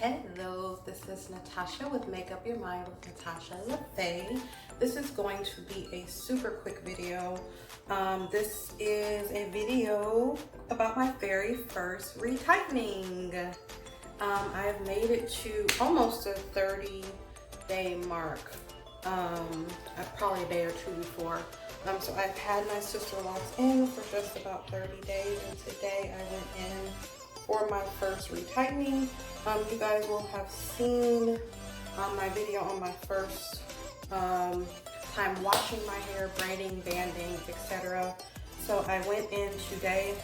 Hello, this is Natasha with Make Up Your Mind with Natasha LaFay. This is going to be a super quick video. This is a video about my very first retightening. I have made it to almost a 30-day mark. Probably a day or two before. So I've had my Sisterlocks in for just about 30 days, and today I went in for my first retightening. You guys will have seen my video on my first time washing my hair, braiding, banding, etc. So I went in today.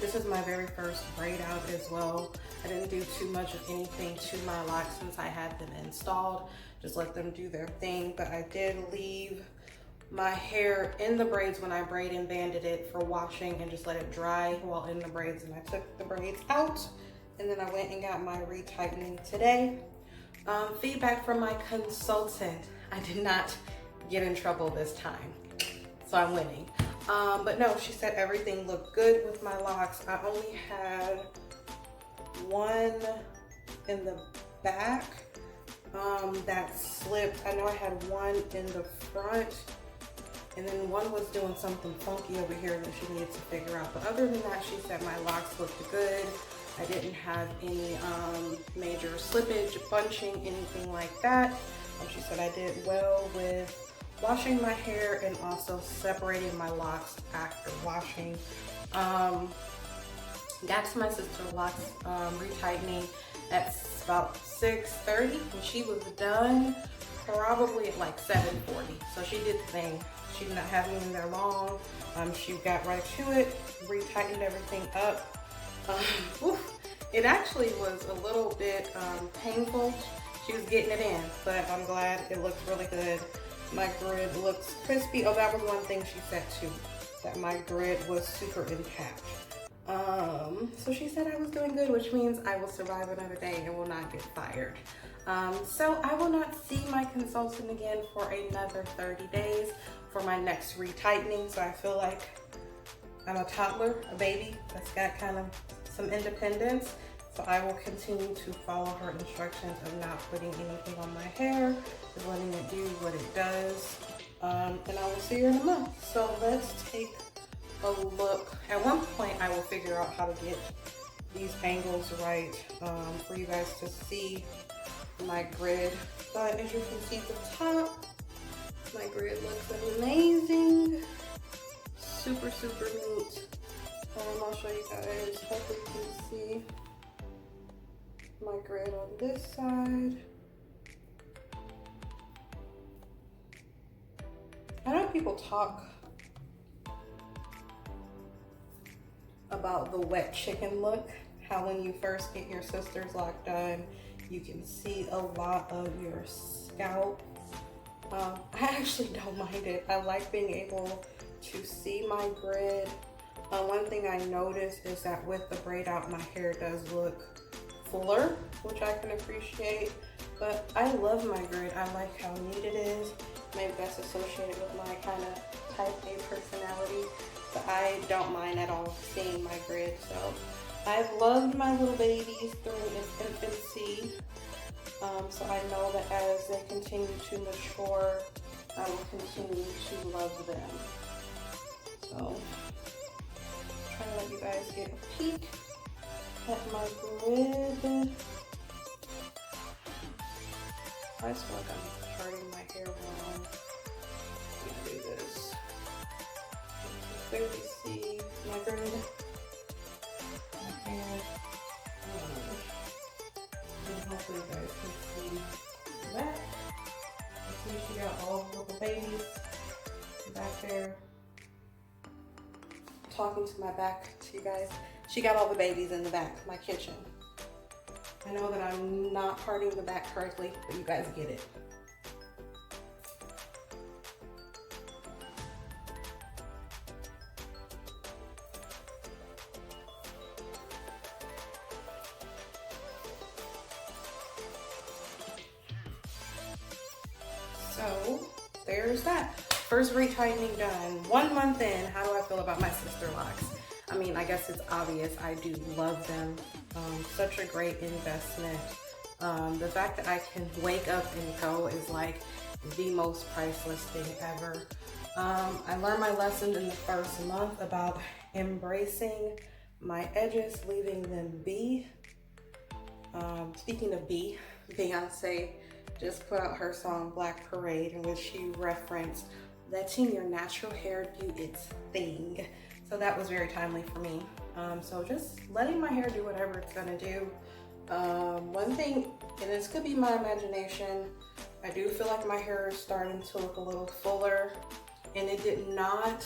This is my very first braid out as well. I didn't do too much of anything to my locks since I had them installed. Just let them do their thing, but I did leave my hair in the braids when I braid and banded it for washing and just let it dry while in the braids, and I took the braids out and then I went and got my retightening today. Feedback from my consultant: I did not get in trouble this time, so I'm winning. But no, she said everything looked good with my locks. I only had one in the back that slipped. I know I had one in the front, and then one was doing something funky over here that she needed to figure out. But other than that, she said my locks looked good. I didn't have any major slippage, bunching, anything like that. She said I did well with washing my hair and also separating my locks after washing. Got to my Sisterlocks retightening at about 6:30, and she was done probably at like 7:40. So she did the thing. She did not have me in there long. She got right to it, retightened everything up. It actually was a little bit painful. She was getting it in, but I'm glad it looks really good. My grid looks crispy. Oh, that was one thing she said too, that my grid was super intact. So she said I was doing good, which means I will survive another day and will not get fired. So I will not see my consultant again for another 30 days for my next retightening. So I feel like I'm a toddler, a baby that's got kind of some independence. So I will continue to follow her instructions of not putting anything on my hair, just letting it do what it does. And I will see her in a month. So let's take a look. At one point I will figure out how to get these angles right for you guys to see my grid. But as you can see at the top, my grid looks amazing. Super, super neat. I'll show you guys. Hopefully you can see my grid on this side. I know people talk about the wet chicken look, how when you first get your Sisterlocks done, you can see a lot of your scalp. I actually don't mind it. I like being able to see my grid. One thing I noticed is that with the braid out, my hair does look fuller, which I can appreciate. But I love my grid. I like how neat it is. Maybe that's associated with my kind of type A personality. But I don't mind at all seeing my grid. So I've loved my little babies through infancy. So I know that as they continue to mature, I will continue to love them. So I'm trying to let you guys get a peek at my grid. I just feel like I'm parting my hair wrong. Let me do this. Clearly see my grid. My hair. And hopefully you guys can see that. You see she got all the little babies back there. Talking to my back to you guys. She got all the babies in the back, my kitchen. I know that I'm not parting the back correctly, but you guys get it. So there's that. First retightening done. 1 month in, how do I feel about my Sisterlocks? I mean, I guess it's obvious. I do love them. Such a great investment. The fact that I can wake up and go is like the most priceless thing ever. I learned my lesson in the first month about embracing my edges, leaving them be. Speaking of B, Beyonce just put out her song Black Parade, in which she referenced letting your natural hair do its thing. So that was very timely for me. So just letting my hair do whatever it's gonna do. One thing, and this could be my imagination, I do feel like my hair is starting to look a little fuller, and it did not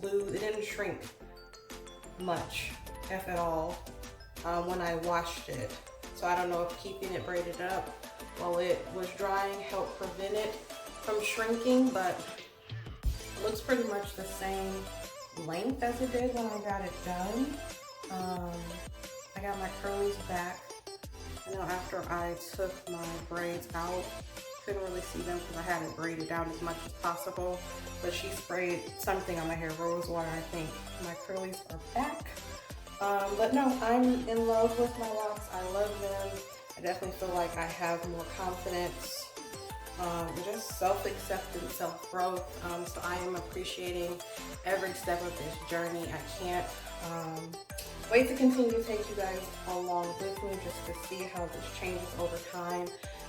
lose, it didn't shrink much, if at all, when I washed it. So I don't know if keeping it braided up while it was drying helped prevent it from shrinking, but it looks pretty much the same length as it did when I got it done. I got my curlies back. I know after I took my braids out, couldn't really see them because I had it braided down as much as possible, but she sprayed something on my hair, rose water, I think. My curlies are back. But no, I'm in love with my locks. I love them. I definitely feel like I have more confidence, just self-acceptance, self-growth. So I am appreciating every step of this journey. I can't wait to continue to take you guys along with me just to see how this changes over time.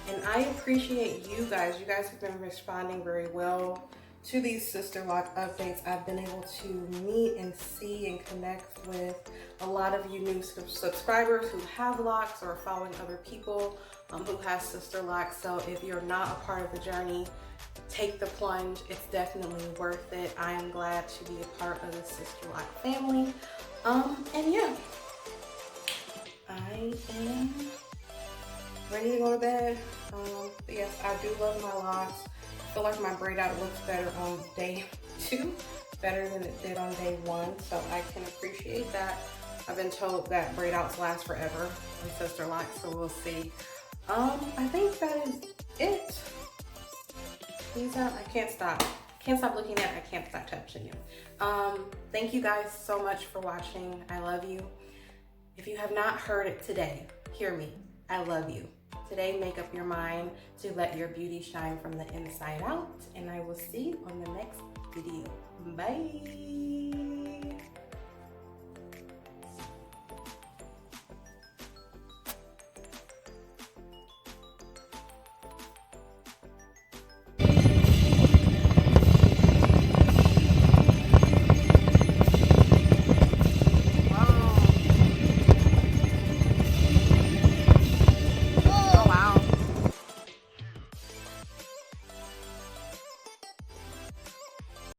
And I appreciate you guys. You guys have been responding very well to these Sisterlock updates. I've been able to meet and see and connect with a lot of you new subscribers who have locks or are following other people who have Sisterlocks. So if you're not a part of the journey, take the plunge. It's definitely worth it. I am glad to be a part of the Sisterlock family. And yeah, I am ready to go to bed. But yes, I do love my locks. I feel like my braid out looks better on day 2, better than it did on day 1, so I can appreciate that. I've been told that braid outs last forever in Sisterlocks, so we'll see. I think that is it. These are, I can't stop looking at it. I can't stop touching you. Thank you guys so much for watching. I love you. If you have not heard it today, hear me. I love you. Today, make up your mind to let your beauty shine from the inside out, and I will see you on the next video. Bye.